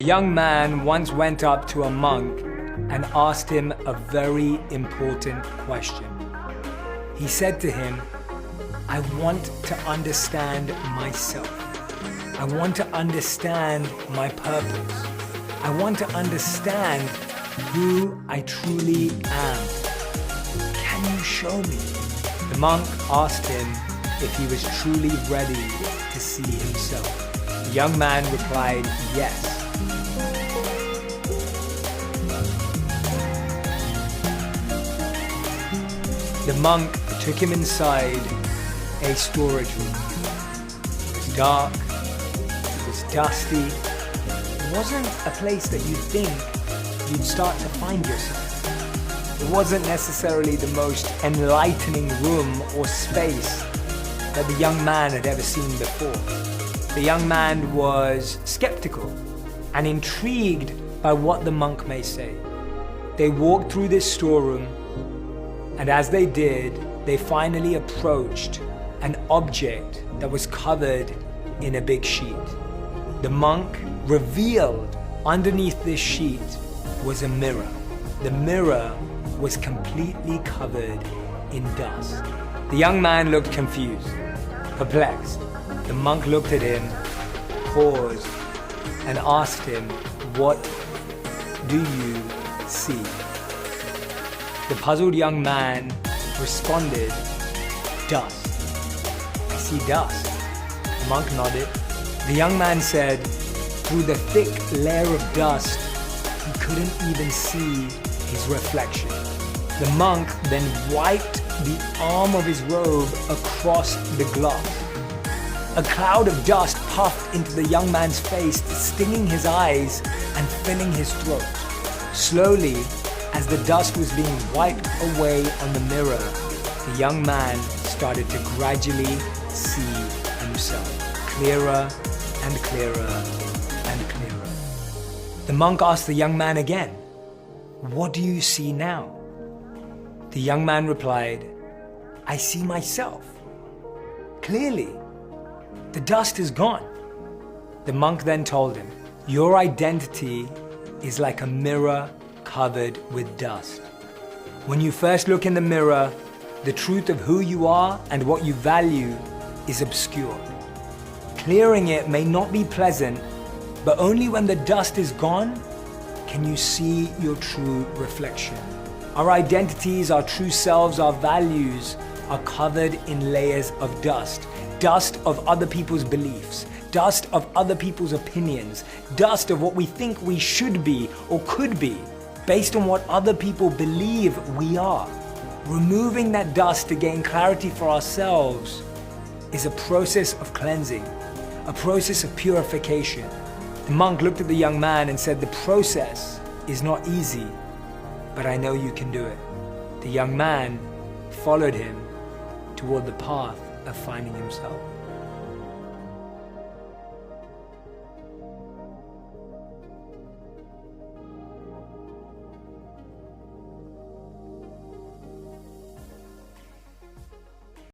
A young man once went up to a monk and asked him a very important question. He said to him, "I want to understand myself. I want to understand my purpose. I want to understand who I truly am. Can you show me?" The monk asked him if he was truly ready to see himself. The young man replied, "Yes." The monk took him inside a storage room. It was dark, it was dusty. It wasn't a place that you'd think you'd start to find yourself. It wasn't necessarily the most enlightening room or space that the young man had ever seen before. The young man was skeptical and intrigued by what the monk may say. They walked through this storeroom, and as they did, they finally approached an object that was covered in a big sheet. The monk revealed underneath this sheet was a mirror. The mirror was completely covered in dust. The young man looked confused, perplexed. The monk looked at him, paused, and asked him, "What do you see?" The puzzled young man responded, "Dust. I see dust." The monk nodded. The young man said, through the thick layer of dust, he couldn't even see his reflection. The monk then wiped the arm of his robe across the glass. A cloud of dust puffed into the young man's face, stinging his eyes and filling his throat. Slowly, as the dust was being wiped away on the mirror, the young man started to gradually see himself, clearer and clearer and clearer. The monk asked the young man again, "What do you see now?" The young man replied, "I see myself. Clearly, the dust is gone." The monk then told him, "Your identity is like a mirror covered with dust. When you first look in the mirror, the truth of who you are and what you value is obscured. Clearing it may not be pleasant, but only when the dust is gone can you see your true reflection. Our identities, our true selves, our values are covered in layers of dust. Dust of other people's beliefs, dust of other people's opinions, dust of what we think we should be or could be, based on what other people believe we are. Removing that dust to gain clarity for ourselves is a process of cleansing, a process of purification." The monk looked at the young man and said, "The process is not easy, but I know you can do it." The young man followed him toward the path of finding himself.